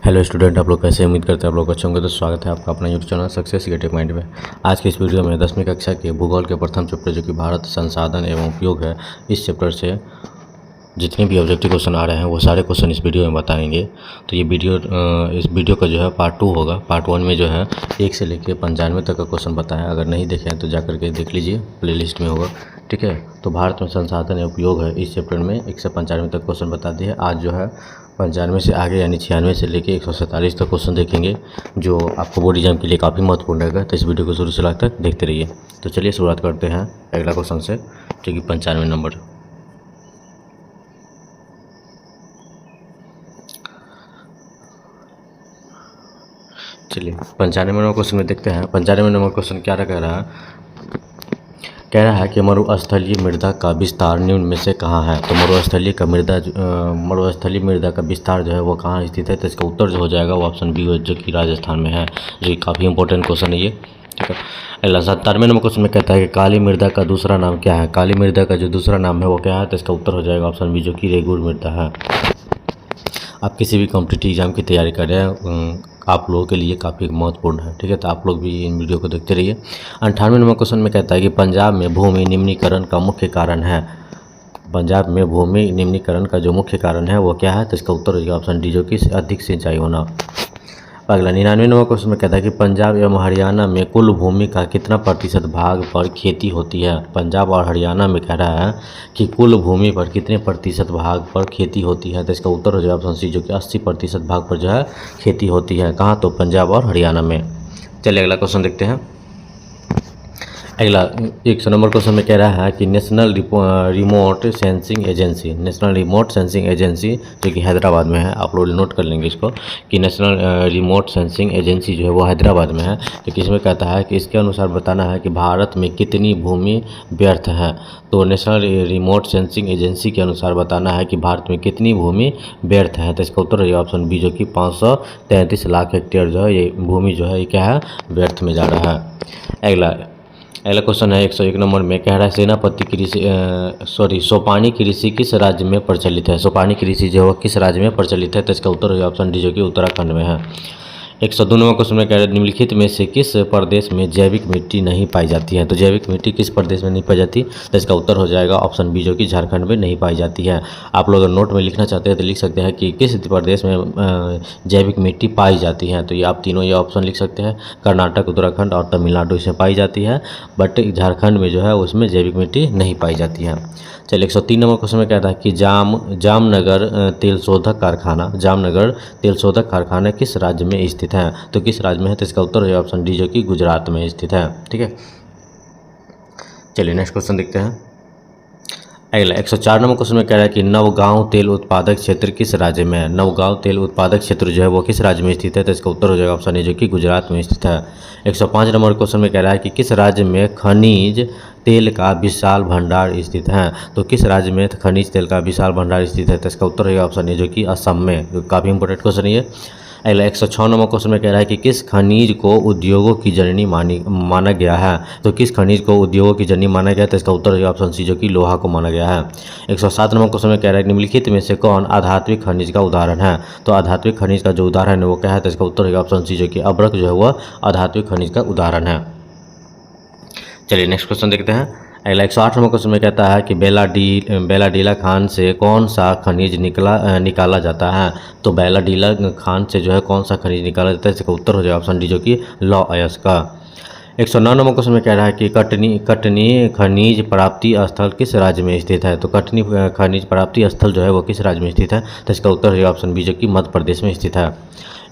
Hello student, आप लोग कैसे उम्मीद करते हैं आप लोग अच्छे होंगे। तो स्वागत है आपका अपना YouTube channel success creative mind में। आज के इस वीडियो में 10वीं कक्षा के भूगोल के प्रथम चैप्टर जो कि भारत संसाधन एवं उपयोग है, इस चैप्टर से जितने भी ऑब्जेक्टिव क्वेश्चन आ रहे हैं वो सारे क्वेश्चन इस वीडियो में बताएंगे। तो ये इस वीडियो का जो है पार्ट 2 होगा। पार्ट 1 में जो है 1 से लेकर 95 तक का क्वेश्चन बताया। अगर नहीं देखे हैं तो जा करके देख लीजिए, प्लेलिस्ट में होगा, ठीक है। तो भारत में संसाधन एवं उपयोग है, इस चैप्टर में 1 से 95 तक क्वेश्चन बता दिए। आज जो है 95 से आगे यानी 96 से लेकर 147 तक क्वेश्चन देखेंगे, जो आपको बोर्ड एग्जाम के लिए काफ़ी महत्वपूर्ण रहेगा। तो इस वीडियो को शुरू से लास्ट तक देखते रहिए। तो चलिए शुरुआत करते हैं अगला क्वेश्चन से, जो कि 95 नंबर। चलिए 95 नंबर क्वेश्चन में देखते हैं। 95 नंबर क्वेश्चन क्या कह रहा है कि मरुस्थलीय मृदा का विस्तार निम्न में से कहाँ है। तो मरुस्थलीय मृदा का विस्तार जो है वो कहाँ स्थित है। तो इसका उत्तर जो हो जाएगा वो ऑप्शन बी, जो कि राजस्थान में है, जो कि काफ़ी इंपॉर्टेंट क्वेश्चन है ये, ठीक है। अगला 97 नंबर क्वेश्चन में कहता है कि काली मृदा का दूसरा नाम क्या है। काली मृदा का जो दूसरा नाम है वो क्या है। तो इसका उत्तर हो जाएगा ऑप्शन बी, जो कि रेगुड़ मृदा है। आप किसी भी कॉम्पिटिटिव एग्जाम की तैयारी कर रहे हैं, आप लोगों के लिए काफ़ी महत्वपूर्ण है, ठीक है। तो आप लोग भी इन वीडियो को देखते रहिए। 98 नंबर क्वेश्चन में कहता है कि पंजाब में भूमि निम्नीकरण का मुख्य कारण है। पंजाब में भूमि निम्नीकरण का जो मुख्य कारण है वो क्या है। तो इसका उत्तर हो जाएगा ऑप्शन डी, जो कि अधिक सिंचाई होना। अगला 99 नंबर क्वेश्चन में कहता है कि पंजाब एवं हरियाणा में कुल भूमि का कितना प्रतिशत भाग पर खेती होती है। पंजाब और हरियाणा में कह रहा है कि कुल भूमि पर कितने प्रतिशत भाग पर खेती होती है। तो इसका उत्तर हो जाएगा ऑप्शन सी, जो कि 80% भाग पर जो है खेती होती है। कहाँ? तो पंजाब और हरियाणा में। चलिए अगला क्वेश्चन देखते हैं। अगला 100 नंबर क्वेश्चन में कह रहा है कि नेशनल रिमोट सेंसिंग एजेंसी जो कि हैदराबाद में है, आप लोग नोट कर लेंगे इसको कि नेशनल रिमोट सेंसिंग एजेंसी जो है वो हैदराबाद में है। तो इसमें कहता है कि इसके अनुसार बताना है कि भारत में कितनी भूमि व्यर्थ है। तो नेशनल रिमोट सेंसिंग एजेंसी के अनुसार बताना है कि भारत में कितनी भूमि व्यर्थ है। तो इसका उत्तर है ऑप्शन बी, जो कि 533 लाख हेक्टेयर जो है ये भूमि जो है ये क्या है, व्यर्थ में जा रहा है। अगला क्वेश्चन है 101 नंबर में, कह रहा है सोपानी कृषि किस राज्य में प्रचलित है। सोपानी कृषि जो है किस राज्य में प्रचलित है। तो इसका उत्तर है ऑप्शन डी, जो कि उत्तराखंड में है। 102 नंबर क्वेश्चन में कह रहे हैं निम्नलिखित में से किस प्रदेश में जैविक मिट्टी नहीं पाई जाती है। तो जैविक मिट्टी किस प्रदेश में नहीं पाई जाती। तो इसका उत्तर हो जाएगा ऑप्शन बी, जो कि झारखंड में नहीं पाई जाती है। आप लोग अगर नोट में लिखना चाहते हैं तो लिख सकते हैं कि किस प्रदेश में जैविक मिट्टी पाई जाती है। तो ये आप तीनों ये ऑप्शन लिख सकते हैं, कर्नाटक, उत्तराखंड और तमिलनाडु इसमें पाई जाती है, बट झारखंड में जो है उसमें जैविक मिट्टी नहीं पाई जाती है। चलिए 103 नंबर क्वेश्चन में कहता है कि जामनगर तेल शोधक कारखाना किस राज्य में स्थित है। तो किस राज्य में है। तो इसका उत्तर है ऑप्शन डी, जो कि गुजरात में स्थित है, ठीक है। चलिए नेक्स्ट क्वेश्चन देखते हैं। अगला 104 नंबर क्वेश्चन में कह रहा है कि नवगांव तेल उत्पादक क्षेत्र किस राज्य में है। नवगांव तेल उत्पादक क्षेत्र जो है वो किस राज्य में स्थित है। तो इसका उत्तर हो जाएगा ऑप्शन ए, जो कि गुजरात में स्थित है। 105 नंबर क्वेश्चन में कह रहा है कि किस राज्य में खनिज तेल का विशाल भंडार स्थित है। तो किस राज्य में खनिज तेल का विशाल भंडार स्थित है। तो इसका उत्तर होगा ऑप्शन ए, जो कि असम में। जो काफ़ी इंपॉर्टेंट क्वेश्चन है ये। अगला 106 नंबर क्वेश्चन में कह रहा है कि किस खनिज को उद्योगों की जननी माना गया है। तो किस खनिज को उद्योगों की जननी माना गया है। तो इसका उत्तर है ऑप्शन सी, जो कि लोहा को माना गया है। 107 नंबर क्वेश्चन में कह रहा है कि निम्नलिखित में से कौन आध्यात्मिक खनिज का उदाहरण है। तो आध्यात्मिक खनिज का जो उदाहरण है वो क्या है। तो इसका उत्तर है ऑप्शन सी, जो कि अब्रक जो है वह आध्यात्मिक खनिज का उदाहरण है। चलिए नेक्स्ट क्वेश्चन देखते हैं। अगला 108 नंबर क्वेश्चन में कहता है कि बेलाडीला खान से कौन सा खनिज निकाला जाता है। तो बेलाडीला खान से जो है कौन सा खनिज निकाला जाता है। इसका उत्तर हो जाएगा ऑप्शन डी, जो कि लौह अयस्क का। 109 नंबर क्वेश्चन में कह रहा है कि कटनी खनिज प्राप्ति स्थल किस राज्य में स्थित है। तो कटनी खनिज प्राप्ति स्थल जो है वो किस राज्य में स्थित है। तो इसका उत्तर है ऑप्शन बी, जो कि मध्य प्रदेश में स्थित है।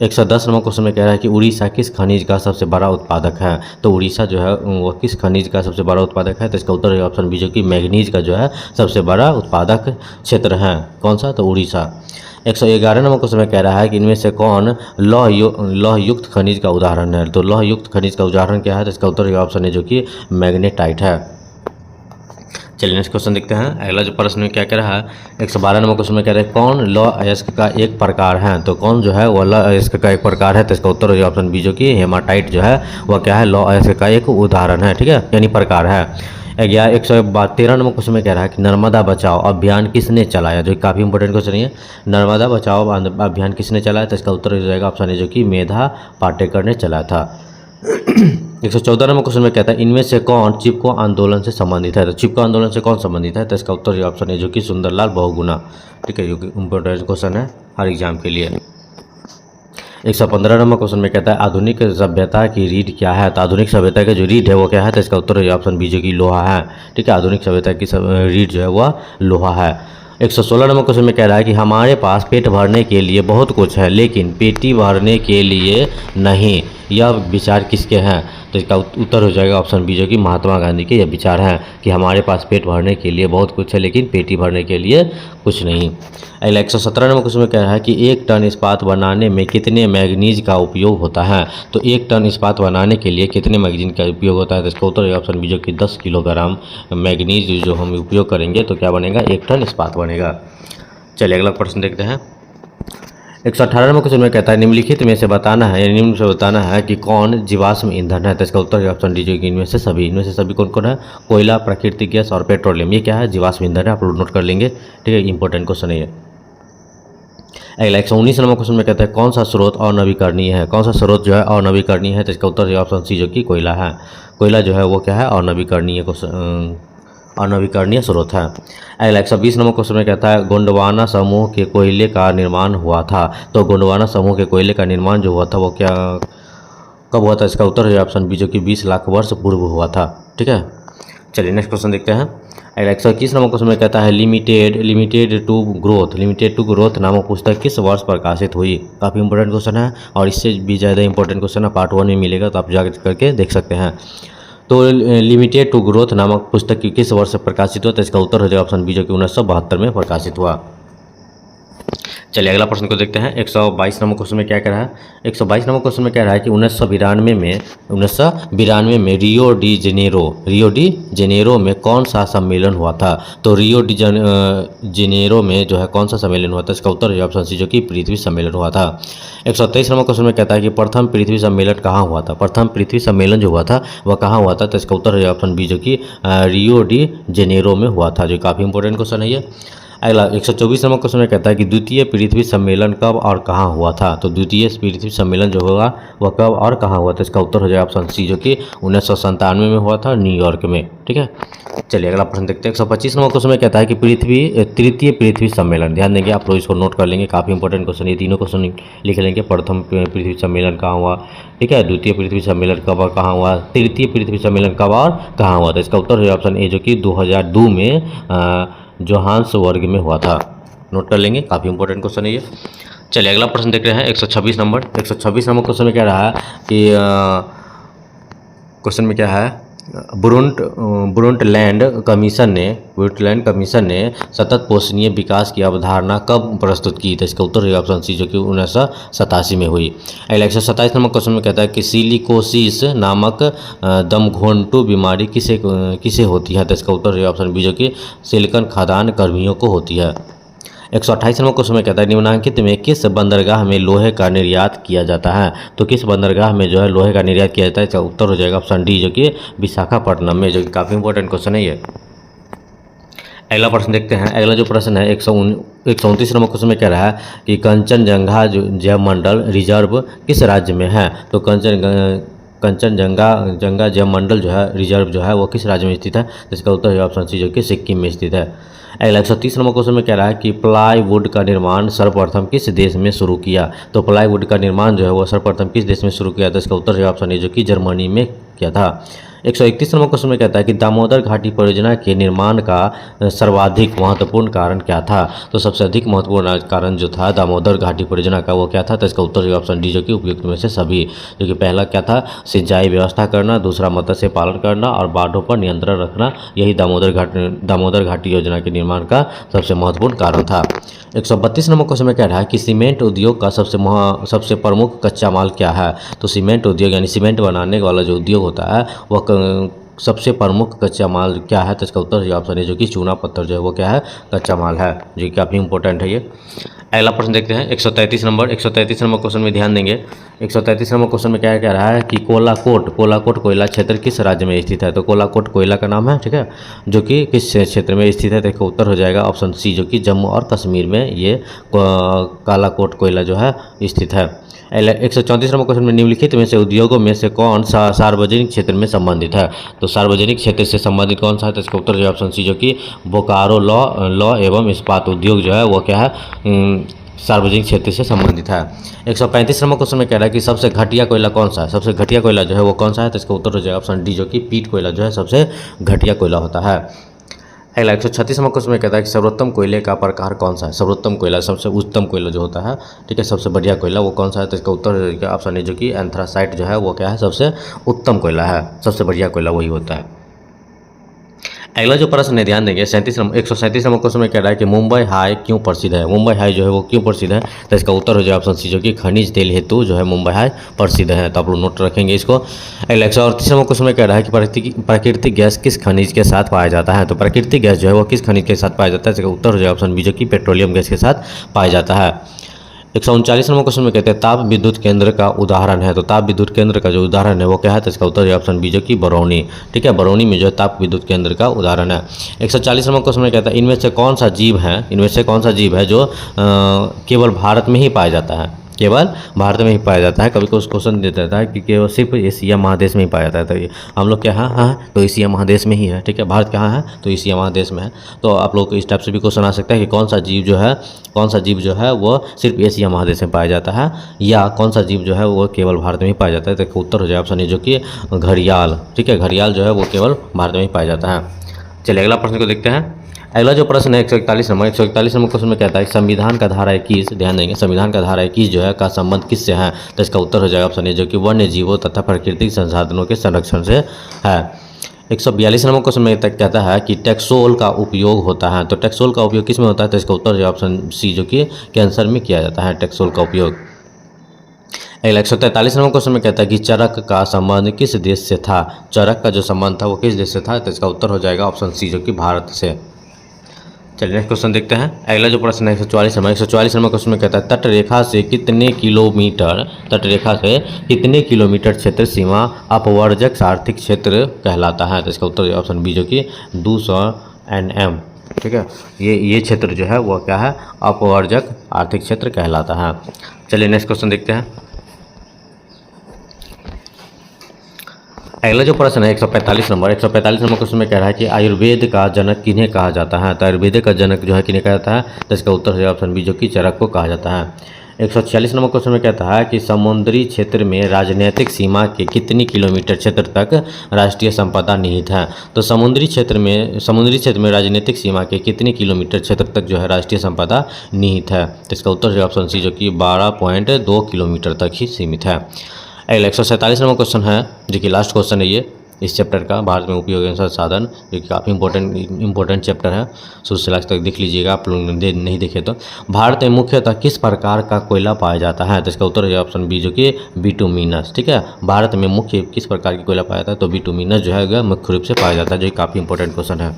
110 नंबर क्वेश्चन में कह रहा है कि उड़ीसा किस खनिज का सबसे बड़ा उत्पादक है। तो उड़ीसा जो है वो किस खनिज का सबसे बड़ा उत्पादक है। तो इसका उत्तर है ऑप्शन बी, जो कि मैग्नीज का जो है सबसे बड़ा उत्पादक क्षेत्र है। कौन सा। तो उड़ीसा। 111 नंबर क्वेश्चन में कह रहा है कि इनमें से कौन लौह युक्त खनिज का उदाहरण है। तो लौह युक्त खनिज का उदाहरण क्या है। तो इसका उत्तर ऑप्शन है, जो कि मैग्नेटाइट है। चलिए नेक्स्ट क्वेश्चन देखते हैं। अगला जो प्रश्न में क्या कह रहा है 112 नंबर क्वेश्चन में कह रहे हैं कौन लौह अयस्क का एक प्रकार है। तो कौन जो है वह लौह अयस्क का एक प्रकार है। तो इसका उत्तर हो ऑप्शन बी, जो कि हेमाटाइट जो है वह क्या है, लौह अयस्क का एक उदाहरण है, ठीक है, यानी प्रकार है। 113 नंबर क्वेश्चन में कह रहा है कि नर्मदा बचाओ अभियान किसने चलाया, जो काफ़ी इंपॉर्टेंट क्वेश्चन है। नर्मदा बचाओ अभियान किसने चलाया, तो इसका उत्तर हो जाएगा ऑप्शन ए, जो कि मेधा पाटेकर ने चलाया था। 114 नंबर क्वेश्चन में कहता है इनमें से कौन चिपको आंदोलन से संबंधित है, तो चिपको आंदोलन से कौन संबंधित है, तो इसका उत्तर ऑप्शन है, जो कि सुंदरलाल बहुगुणा। ठीक है, जो कि इंपॉर्टेंट क्वेश्चन है हर एग्जाम के लिए। 115 नंबर क्वेश्चन में कहता है आधुनिक सभ्यता की रीढ़ क्या है, तो आधुनिक सभ्यता का जो रीढ़ है वो क्या है, तो इसका उत्तर है ऑप्शन बी, जो कि लोहा है। ठीक है, आधुनिक सभ्यता की रीढ़ जो है वह लोहा है। 116 नंबर क्वेश्चन में कह रहा है कि हमारे पास पेट भरने के लिए बहुत कुछ है लेकिन पेटी भरने के लिए नहीं, यह विचार किसके हैं, तो इसका उत्तर हो जाएगा ऑप्शन बी, जो कि महात्मा गांधी के यह विचार हैं कि हमारे पास पेट भरने के लिए बहुत कुछ है लेकिन पेटी भरने के लिए कुछ नहीं। अगला 117 नंबर क्वेश्चन में कह रहा है कि 1 टन इस्पात बनाने में कितने मैग्नीज का उपयोग होता है, तो 1 टन इस्पात बनाने के लिए कितने मैग्नीज का उपयोग होता है, तो इसका उत्तर ऑप्शन बी, जो कि 10 किलोग्राम मैग्नीज जो हम उपयोग करेंगे तो क्या बनेगा, 1 टन इस्पात बनेगा। चलिए अगला प्रश्न देखते हैं। 118 नंबर क्वेश्चन में कहता है निम्नलिखित में से बताना है, निम्न से बताना है कि कौन जीवाश्म ईंधन है, तो इसका उत्तर ऑप्शन डी, जो कि इनमें से सभी कौन कौन है, कोयला, प्राकृतिक गैस और पेट्रोलियम। ये क्या है, जीवाश्म ईंधन है, आप लोग नोट कर लेंगे। ठीक है, इंपॉर्टेंट क्वेश्चन है ये। अगला 119 नंबर क्वेश्चन में कहता है कौन सा स्रोत अनवीकरणीय है, कौन सा स्रोत जो है अनवीकरणीय है, तो इसका उत्तर ऑप्शन सी, जो कि कोयला है। कोयला जो है वो क्या है, अनवीकरणीय स्रोत है। अगला 120 नंबर क्वेश्चन में कहता है गोंडवाना समूह के कोयले का निर्माण हुआ था, तो गोंडवाना समूह के कोयले का निर्माण जो हुआ था वो क्या कब हुआ था, इसका उत्तर है ऑप्शन बी, जो कि 20 लाख वर्ष पूर्व हुआ था। ठीक है, चलिए नेक्स्ट क्वेश्चन देखते हैं। अगला 121 नंबर क्वेश्चन में कहता है लिमिटेड टू ग्रोथ नामक पुस्तक किस वर्ष प्रकाशित हुई, काफ़ी इंपॉर्टेंट क्वेश्चन है और इससे भी ज़्यादा इंपॉर्टेंट क्वेश्चन है, पार्ट 1 में मिलेगा तो आप जाकर करके देख सकते हैं। तो लिमिटेड टू ग्रोथ नामक पुस्तक की किस वर्ष से प्रकाशित हुआ, तो इसका उत्तर हो जाएगा ऑप्शन बी, जो कि 1972 में प्रकाशित हुआ। चलिए अगला प्रश्न को देखते हैं। 122 नंबर क्वेश्चन में क्या कह रहा है, 122 नंबर क्वेश्चन में कह रहा है कि 1992 में रियो डी जेनेरो में कौन सा सम्मेलन हुआ था, तो रियो डी जेनेरो में जो है कौन सा सम्मेलन हुआ था, इसका उत्तर है ऑप्शन सी, जो कि पृथ्वी सम्मेलन हुआ था। 123 नंबर क्वेश्चन में कहता है कि प्रथम पृथ्वी सम्मेलन कहाँ हुआ था, प्रथम पृथ्वी सम्मेलन जो हुआ था वह कहाँ हुआ था, तो इसका उत्तर है ऑप्शन बी, जो कि रियो डी जेनेरो में हुआ था, जो काफ़ी इंपॉर्टेंट क्वेश्चन है ये। अगला 124 नंबर क्वेश्चन में कहता है कि द्वितीय पृथ्वी सम्मेलन कब और कहाँ हुआ था, तो द्वितीय पृथ्वी सम्मेलन जो होगा वह कब और कहाँ हुआ था, इसका उत्तर हो जाएगा ऑप्शन सी, जो कि 1997 में हुआ था न्यूयॉर्क में। ठीक है, चलिए अगला प्रश्न देखते हैं। 125 नंबर क्वेश्चन में कहता है कि तृतीय पृथ्वी सम्मेलन, ध्यान देंगे आप लोग इसको नोट कर लेंगे, काफ़ी इंपॉर्टेंट क्वेश्चन, ये तीनों क्वेश्चन लिख लेंगे। प्रथम पृथ्वी सम्मेलन कहाँ हुआ, ठीक है, द्वितीय पृथ्वी सम्मेलन कब और कहाँ हुआ, तृतीय पृथ्वी सम्मेलन कब और कहाँ हुआ था, इसका उत्तर है ऑप्शन ए, जो कि 2002 में जोहान्सबर्ग में हुआ था, नोट कर लेंगे, काफ़ी इंपॉर्टेंट क्वेश्चन है ये। चलिए अगला प्रश्न देख रहे हैं। 126 नंबर क्वेश्चन में क्या रहा है कि क्वेश्चन में क्या है, ब्रुंटलैंड कमीशन ने सतत पोषणीय विकास की अवधारणा कब प्रस्तुत की, तो इसका उत्तर है ऑप्शन सी, जो कि 1987 में हुई। अगला 127 नंबर क्वेश्चन में कहता है कि सिलिकोसिस नामक दमघोंटू बीमारी किसे होती है, तो इसका उत्तर है ऑप्शन बी, जो कि सिलिकॉन खदान कर्मियों को होती है। 128 नंबर क्वेश्चन में कहता है निम्नलिखित में किस बंदरगाह में लोहे का निर्यात किया जाता है, तो किस बंदरगाह में जो है लोहे का निर्यात किया जाता है, इसका उत्तर हो जाएगा ऑप्शन डी, जो कि विशाखापट्टनम में, जो कि काफ़ी इंपॉर्टेंट क्वेश्चन है ये। अगला प्रश्न देखते हैं। अगला जो प्रश्न है 129 नंबर क्वेश्चन में कह रहा है कि कंचनजंगा जैवमंडल रिजर्व किस राज्य में है, तो कंचनजंगा जैवमंडल जो है रिजर्व जो है वो किस राज्य में स्थित है, इसका उत्तर है ऑप्शन सी, जो कि सिक्किम में स्थित है। अगला 130 नंबर क्वेश्चन में कह रहा है कि प्लाईवुड का निर्माण सर्वप्रथम किस देश में शुरू किया, तो प्लाईवुड का निर्माण जो है वो सर्वप्रथम किस देश में शुरू किया था, इसका उत्तर है ऑप्शन ए, जो कि जर्मनी में किया था। 131 नंबर क्वेश्चन में कहता है कि दामोदर घाटी परियोजना के निर्माण का सर्वाधिक महत्वपूर्ण कारण क्या था, तो सबसे अधिक महत्वपूर्ण कारण जो था दामोदर घाटी परियोजना का वो क्या था, तो इसका उत्तर है ऑप्शन डी, जो कि उपयुक्त में से सभी, जो कि पहला क्या था, सिंचाई व्यवस्था करना, दूसरा मत्स्य पालन करना और बाढ़ों पर नियंत्रण रखना, यही दामोदर घाटी योजना के निर्माण का सबसे महत्वपूर्ण कारण था। 132 नंबर क्वेश्चन में कह रहा है कि सीमेंट उद्योग का सबसे प्रमुख कच्चा माल क्या है, तो सीमेंट उद्योग यानी सीमेंट बनाने वाला जो उद्योग होता है वह सबसे प्रमुख कच्चा माल क्या है, तो इसका उत्तर जो ऑप्शन है जो कि चूना पत्थर जो है वो क्या है, कच्चा माल है, जो कि काफ़ी इंपॉर्टेंट है ये। अगला प्रश्न देखते हैं 133 नंबर क्वेश्चन में ध्यान देंगे। 133 नंबर क्वेश्चन में क्या कह रहा है कि कोलाकोट कोयला क्षेत्र किस राज्य में स्थित है। तो कोलाकोट कोयला का नाम है, ठीक है, जो कि किस क्षेत्र में स्थित है, तो इसका उत्तर हो जाएगा ऑप्शन सी, जो कि जम्मू और कश्मीर में ये कालाकोट कोयला जो है स्थित है। 134 नंबर क्वेश्चन में निम्नलिखित में से उद्योगों में से कौन सा सार्वजनिक क्षेत्र में संबंधित है। तो सार्वजनिक क्षेत्र से संबंधित कौन सा है, तो इसका उत्तर जो है ऑप्शन सी, जो कि बोकारो लॉ एवं इस्पात उद्योग जो है वो क्या है, सार्वजनिक क्षेत्र से संबंधित है। 135 नंबर क्वेश्चन में कह रहा है कि सबसे घटिया कोयला कौन सा है, सबसे घटिया कोयला जो है वो कौन सा है, तो इसका उत्तर हो जाएगा ऑप्शन डी, जो कि पीट कोयला जो है सबसे घटिया कोयला होता है। अगला 136 नंबर क्वेश्चन में कहता है कि सर्वोत्तम कोयले का प्रकार कौन सा है। सर्वोत्तम कोयला, सबसे उत्तम कोयला जो होता है, ठीक है, सबसे बढ़िया कोयला वो कौन सा है, तो इसका उत्तर ऑप्शन है जो कि एंथ्रासाइट जो है वो क्या है, सबसे उत्तम कोयला है, सबसे बढ़िया कोयला वही होता है। अगला जो प्रश्न है ध्यान देंगे 137 नंबर क्वेश्चन में कह रहा है कि मुंबई हाई क्यों प्रसिद्ध है। मुंबई हाई जो है वो क्यों प्रसिद्ध है, तो इसका उत्तर हो जाए ऑप्शन सी, जो कि खनिज तेल हेतु जो है मुंबई हाई प्रसिद्ध है। तो आप लोग नोट रखेंगे इसको। अगला 138 नंबर क्वेश्चन में कह रहा है कि प्राकृतिक गैस किस खनिज के साथ पाया जाता है। तो प्राकृतिक गैस जो है वो किस खनिज के साथ पाया जाता है, इसका उत्तर हो जाए ऑप्शन बी, जो कि पेट्रोलियम गैस के साथ पाया जाता है। 139 नंबर क्वेश्चन में कहते हैं ताप विद्युत केंद्र का उदाहरण है। तो ताप विद्युत केंद्र का जो उदाहरण है वो क्या है, तो इसका उत्तर है ऑप्शन बी, जो कि बरौनी, ठीक है, बरौनी में जो है ताप विद्युत केंद्र का उदाहरण है। 140 नंबर क्वेश्चन में कहता है इनमें से कौन सा जीव है जो केवल भारत में ही पाया जाता है, केवल भारत में ही पाया जाता है। कभी कुछ क्वेश्चन दे देता है कि केवल सिर्फ एशिया महादेश में ही पाया जाता है, तो ये हम लोग क्या हाँ तो एशिया महादेश में ही है, ठीक है, भारत कहाँ है, तो एशिया महादेश में है। तो आप लोग को इस टाइप से भी क्वेश्चन आ सकता है कि कौन सा जीव जो है वो सिर्फ एशिया महादेश में पाया जाता है, या कौन सा जीव जो है वो केवल भारत में ही पाया जाता है। तो उत्तर हो जाए ऑप्शन ए, जो कि घड़ियाल, ठीक है, घड़ियाल जो है वो केवल भारत में ही पाया जाता है। चलिए अगला प्रश्न को देखते हैं। अगला जो प्रश्न है 141 नंबर क्वेश्चन में कहता है संविधान का धारा 21, ध्यान देंगे, संविधान का धारा 21 जो है का संबंध किससे है, तो इसका उत्तर हो जाएगा ऑप्शन ए, जो कि वन्य जीवों तथा प्राकृतिक संसाधनों के संरक्षण से है। 142 नंबर क्वेश्चन में तक कहता है कि टेक्सोल का उपयोग होता है। तो टेक्सोल का उपयोग किस में होता है, तो इसका उत्तर हो जाएगा ऑप्शन सी, जो कि कैंसर में किया जाता है टेक्सोल का उपयोग। 143 नंबर क्वेश्चन में कहता है कि चरक का संबंध किस देश से था। चरक का जो संबंध था वो किस देश से था, तो इसका उत्तर हो जाएगा ऑप्शन सी, जो कि भारत से। चलिए नेक्स्ट क्वेश्चन देखते हैं। अगला जो प्रश्न है 144 नंबर क्वेश्चन में कहता है तटरेखा से कितने किलोमीटर क्षेत्र सीमा अपवर्जक आर्थिक क्षेत्र कहलाता है। तो इसका उत्तर ऑप्शन बी, जो कि 200 NM, ठीक है, ये क्षेत्र जो है वो क्या है, अपवर्जक आर्थिक क्षेत्र कहलाता है। चलिए नेक्स्ट क्वेश्चन देखते हैं। अगला जो प्रश्न है 145 नंबर क्वेश्चन में कह रहा है कि आयुर्वेद का जनक किन्हें कहा जाता है। तो आयुर्वेद का जनक जो है किन्हें कहा जाता है, तो इसका उत्तर है ऑप्शन बी, जो कि चरक को कहा जाता है। 146 नंबर क्वेश्चन में कहता है कि समुद्री क्षेत्र में राजनीतिक सीमा के कितनी किलोमीटर क्षेत्र तक राष्ट्रीय संपदा निहित है। तो समुद्री क्षेत्र में राजनीतिक सीमा के कितनी किलोमीटर क्षेत्र तक जो है राष्ट्रीय संपदा निहित है। तो इसका उत्तर है ऑप्शन सी, जो कि 12.2 किलोमीटर तक ही सीमित है। अगला 147 नंबर क्वेश्चन है, जो कि लास्ट क्वेश्चन है ये इस चैप्टर का, भारत में उपयोगी संसाधन, जो कि काफ़ी इंपॉर्टेंट चैप्टर है, शुरू से लास्ट तक देख लीजिएगा आप लोग नहीं देखे तो। भारत में मुख्यतः किस प्रकार का कोयला पाया जाता है। तो इसका उत्तर है ऑप्शन बी, जो कि बिटुमिनस, ठीक है, भारत में मुख्य किस प्रकार की कोयला पाया जाता है, तो बिटुमिनस जो है मुख्य रूप से पाया जाता है, जो कि काफ़ी इंपॉर्टेंट क्वेश्चन है।